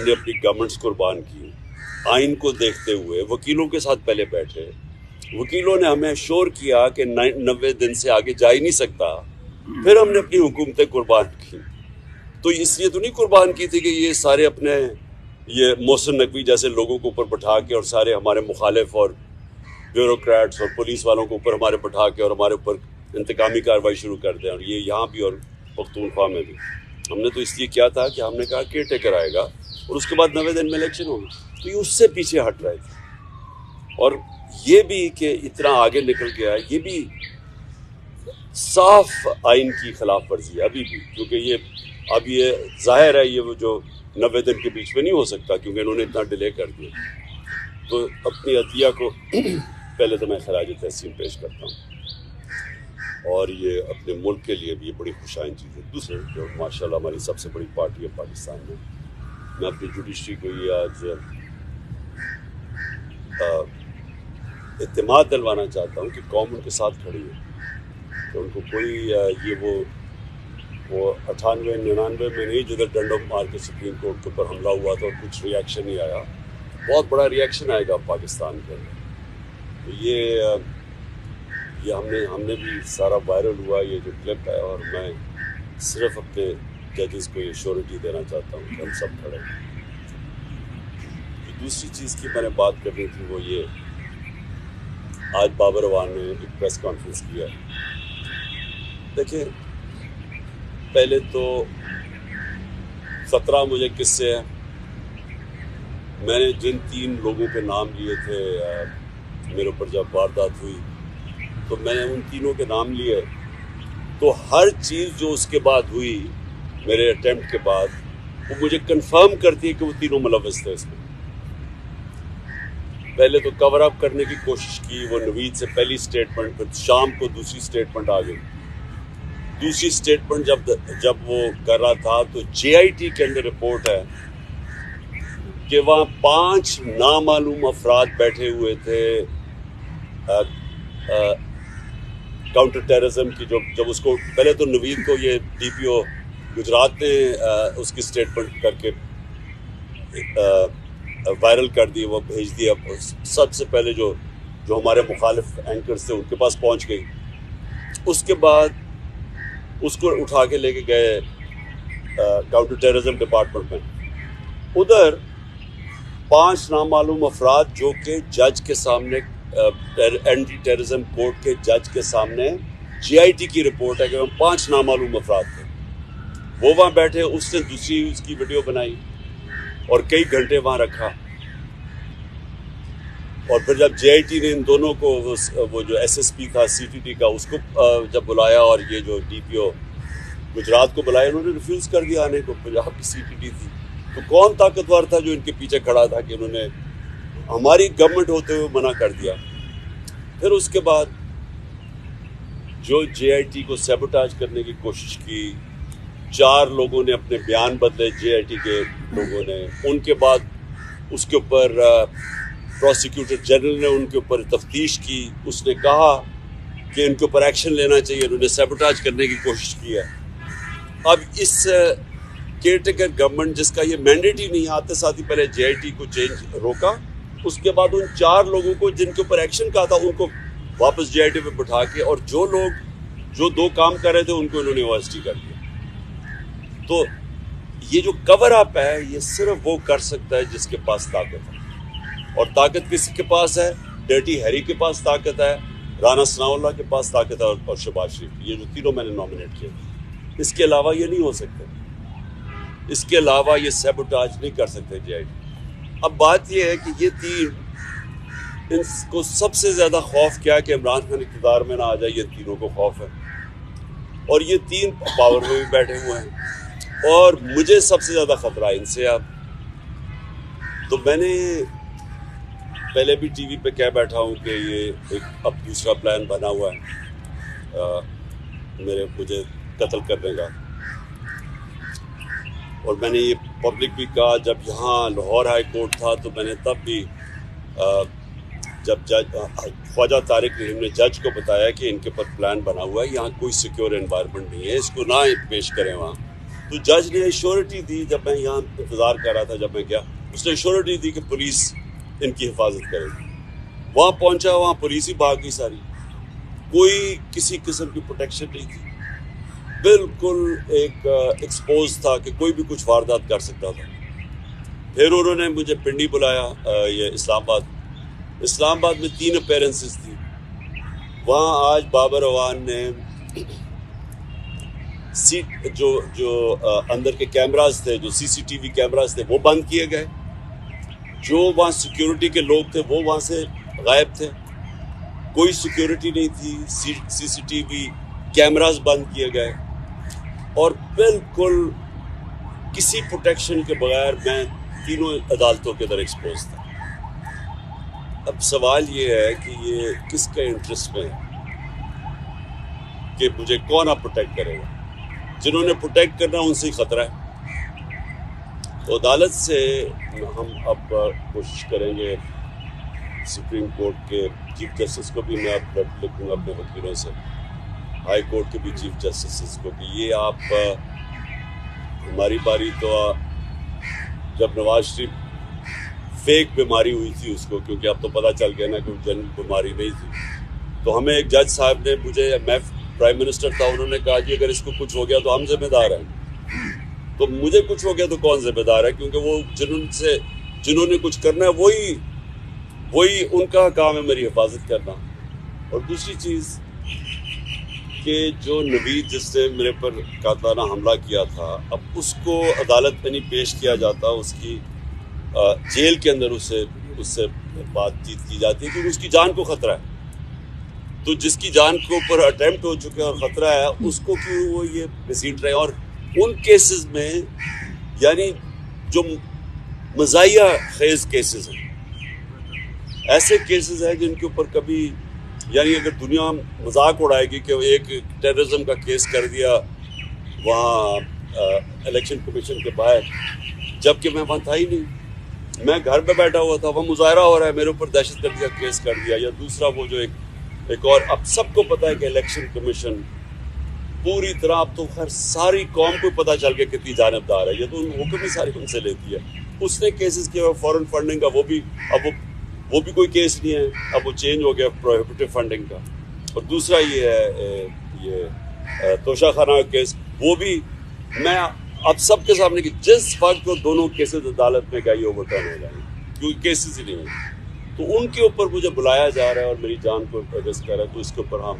हमने अपनी गवर्नमेंट्स कुर्बान की, आइन को देखते हुए वकीलों के साथ पहले बैठे, वकीलों ने हमें श्योर किया कि 90 दिन से आगे जा ही नहीं सकता, फिर हमने अपनी हुकूमतें कुर्बान की। तो इसलिए तो नहीं कुर्बान की थी कि ये सारे अपने ये मोहसिन नकवी जैसे लोगों को ऊपर बैठा के और सारे हमारे मुखालिफ और ब्यूरोक्रेट्स और पुलिस वालों को ऊपर हमारे बैठा के और हमारे ऊपर इंतकामी कार्रवाई शुरू कर दें, और ये यहाँ भी और पख्तूनख्वा में भी। हमने तो इसलिए किया था कि हमने कहा केयर टेकर आएगा और उसके बाद 90 दिन में इलेक्शन होगी, तो ये उससे पीछे हट रहे थे। और ये भी कि इतना आगे निकल गया, ये भी साफ आइन की खिलाफ वर्जी है अभी भी, क्योंकि ये अब ये जाहिर है ये वो जो 90 दिन के बीच में नहीं हो सकता, क्योंकि इन्होंने इतना डिले कर दिया। तो अपनी अतिया को पहले तो मैं खराज तहसीन पेश करता हूँ, और ये अपने मुल्क के लिए भी ये बड़ी खुशाइन चीज़ है। दूसरे जो माशाल्लाह हमारी सबसे बड़ी पार्टी है पाकिस्तान में, मैं अपनी जुडिशरी को ये आज इत्तेमाद दिलवाना चाहता हूँ कि कौम उनके साथ खड़ी है, तो उनको कोई ये वो 98-99 में नहीं जिधर डंडों मार के सुप्रीम कोर्ट के ऊपर हमला हुआ था और कुछ रिएक्शन नहीं आया, बहुत बड़ा रिएक्शन आएगा पाकिस्तान के अंदर। तो ये हमने भी सारा वायरल हुआ ये जो क्लिप है, और मैं सिर्फ अपने जजेस को ये श्योरिटी देना चाहता हूँ कि हम सब खड़े हैं। दूसरी चीज़ की मैंने बात करनी थी वो ये, आज बाबर अवान ने एक प्रेस कॉन्फ्रेंस किया। देखिए पहले तो 17 मुझे किस्से हैं, मैंने जिन 3 लोगों के नाम लिए थे मेरे ऊपर जब वारदात हुई, तो मैंने उन तीनों के नाम लिए, तो हर चीज़ जो उसके बाद हुई मेरे अटेम्प्ट के बाद, वो मुझे कंफर्म करती है कि वो तीनों मुलव्वस थे इसमें। पहले तो कवर अप करने की कोशिश की, वो नवीद से पहली स्टेटमेंट, फिर शाम को दूसरी स्टेटमेंट आ गई। दूसरी स्टेटमेंट जब वो कर रहा था तो JIT के अंदर रिपोर्ट है कि वहाँ 5 नामालूम अफराद बैठे हुए थे काउंटर टेररिज्म की, जब उसको पहले तो नवीद को ये DPO गुजरात ने उसकी स्टेटमेंट करके वायरल कर दी, वो भेज दिया सबसे पहले जो हमारे मुखालिफ एंकर्स थे उनके पास पहुंच गई। उसके बाद उसको उठा के लेके गए काउंटर टेररिज्म डिपार्टमेंट में। उधर 5 नामालूम अफराद जो कि जज के सामने एंटी टेररिज्म कोर्ट के जज के सामने JIT की रिपोर्ट है कि वहाँ 5 नामालूम अफराद थे, वो वहाँ बैठे। उसने दूसरी उसकी वीडियो बनाई और कई घंटे वहाँ रखा, और फिर जब JIT ने इन दोनों को वो जो SSP था CTT का उसको जब बुलाया, और ये जो DPO गुजरात को बुलाया, उन्होंने रिफ्यूज़ कर दिया आने को। पंजाब की CTT थी, तो कौन ताकतवर था जो इनके पीछे खड़ा था कि उन्होंने हमारी गवर्नमेंट होते हुए मना कर दिया। फिर उसके बाद जो JIT को सैबोटाज करने की कोशिश की, 4 लोगों ने अपने बयान बदले JIT के लोगों ने। उनके बाद उसके ऊपर प्रोसिक्यूटर जनरल ने उनके ऊपर तफ्तीश की, उसने कहा कि इनके ऊपर एक्शन लेना चाहिए, उन्होंने सैबोटाज करने की कोशिश की है। अब इस केयरटेकर गवर्नमेंट जिसका ये मैंडेट ही नहीं, आते साथ ही पहले JIT को चेंज रोका, उसके बाद उन 4 लोगों को जिनके ऊपर एक्शन कहा था उनको वापस JIT पे बिठा के, और जो लोग जो 2 काम कर रहे थे उनको इन्होंने OST कर दिया। तो ये जो कवर अप है ये सिर्फ वो कर सकता है जिसके पास ताकत है, और ताकत किसी के पास है? डर्टी हैरी के पास ताकत है, राना सनाउल्लाह के पास ताकत है, और शहबाज शरीफ। ये जो तीनों मैंने नॉमिनेट किए, इसके अलावा ये नहीं हो सकते, इसके अलावा ये सैबोटाज नहीं कर सकते JIT। अब बात ये है कि ये 3, इनको सबसे ज़्यादा खौफ क्या है कि इमरान खान इक़्तिदार में ना आ जाए, ये तीनों को खौफ है, और ये 3 पावर में भी बैठे हुए हैं, और मुझे सबसे ज़्यादा ख़तरा है इनसे। अब तो मैंने पहले भी TV पे कह बैठा हूँ कि ये एक अब दूसरा प्लान बना हुआ है मुझे कत्ल करने का, और मैंने ये पब्लिक भी कहा। जब यहाँ लाहौर हाई कोर्ट था तो मैंने तब भी जब ख्वाजा तारिक रहीम ने जज को बताया कि इनके ऊपर प्लान बना हुआ है, यहाँ कोई सिक्योर एनवायरनमेंट नहीं है, इसको ना पेश करें वहाँ, تو جج نے ایشورٹی دی، جب میں یہاں انتظار کر رہا تھا، جب میں گیا اس نے ایشورٹی دی کہ پولیس ان کی حفاظت کرے گی. وہاں پہنچا، وہاں پولیس ہی بھاگ گئی ساری، کوئی کسی قسم کی پروٹیکشن نہیں تھی، بالکل ایک ایکسپوز تھا کہ کوئی بھی کچھ واردات کر سکتا تھا. پھر انہوں نے مجھے پنڈی بلایا، یہ اسلام آباد میں 3 اپیرنسز تھی. وہاں آج بابر اعوان نے جو اندر کے کیمراز تھے، جو CCTV کیمراز تھے، وہ بند کیے گئے. جو وہاں سیکیورٹی کے لوگ تھے وہ وہاں سے غائب تھے، کوئی سیکیورٹی نہیں تھی. CCTV کیمراز بند کیے گئے اور بالکل کسی پروٹیکشن کے بغیر میں تینوں عدالتوں کے اندر ایکسپوز تھا. اب سوال یہ ہے کہ یہ کس کے انٹرسٹ میں ہے کہ مجھے کون آپ پروٹیکٹ کرے گا؟ جنہوں نے پروٹیکٹ کرنا ان سے ہی خطرہ ہے. تو عدالت سے ہم اب کوشش کریں گے، سپریم کورٹ کے چیف جسٹس کو بھی میں اب لکھوں گا اپنے وکیلوں سے، ہائی کورٹ کے بھی چیف جسٹس کو، کہ یہ آپ ہماری باری تو جب نواز شریف فیک بیماری ہوئی تھی اس کو، کیونکہ اب تو پتہ چل گیا نا کہ جنرل بیماری نہیں تھی، تو ہمیں ایک جج صاحب نے میں پرائم منسٹر تھا، انہوں نے کہا کہ اگر اس کو کچھ ہو گیا تو ہم ذمہ دار ہیں. تو مجھے کچھ ہو گیا تو کون ذمہ دار ہے؟ کیونکہ وہ جنہوں نے کچھ کرنا ہے وہی ان کا کام ہے میری حفاظت کرنا. اور دوسری چیز کہ جو نوید جس نے میرے پر قاتلانہ حملہ کیا تھا، اب اس کو عدالت میں نہیں پیش کیا جاتا، اس کی جیل کے اندر اس سے بات چیت کی جاتی ہے کیونکہ اس کی جان کو خطرہ ہے. تو جس کی جان کے اوپر اٹیمپٹ ہو چکا ہے اور خطرہ ہے، اس کو کیوں وہ یہ گھسیٹ رہے ہیں؟ اور ان کیسز میں یعنی جو مزاحیہ خیز کیسز ہیں، ایسے کیسز ہیں جن کے اوپر کبھی یعنی اگر دنیا مذاق اڑائے گی کہ ایک ٹیررزم کا کیس کر دیا وہاں الیکشن کمیشن کے باہر، جبکہ میں وہاں تھا ہی نہیں، میں گھر پہ بیٹھا ہوا تھا، وہ مظاہرہ ہو رہا ہے، میرے اوپر دہشت گردی کا کیس کر دیا. یا دوسرا وہ جو ایک اور، اب سب کو پتہ ہے کہ الیکشن کمیشن پوری طرح، اب تو خیر ساری قوم کو پتہ چل گیا کتنی جانبدار ہے، یہ تو حکم ہی ساری ان سے لیتی ہے. اس نے کیسز کیا فورن فنڈنگ کا، وہ بھی کوئی کیس نہیں ہے، اب وہ چینج ہو گیا پروہیبٹیو فنڈنگ کا. اور دوسرا یہ ہے یہ توشہ خانہ کا کیس، وہ بھی میں اب سب کے سامنے کہ جس وقت وہ دونوں کیسز عدالت میں گئی اوور ٹرن ہو جائیں گے کیونکہ کیسز ہی نہیں ہیں، تو ان کے اوپر مجھے بلایا جا رہا ہے اور میری جان کو رسک کر رہا ہے. تو اس کے اوپر ہم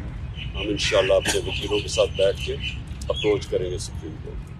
انشاءاللہ اپنے وکیلوں کے ساتھ بیٹھ کے اپروچ کریں گے سپریم کورٹ.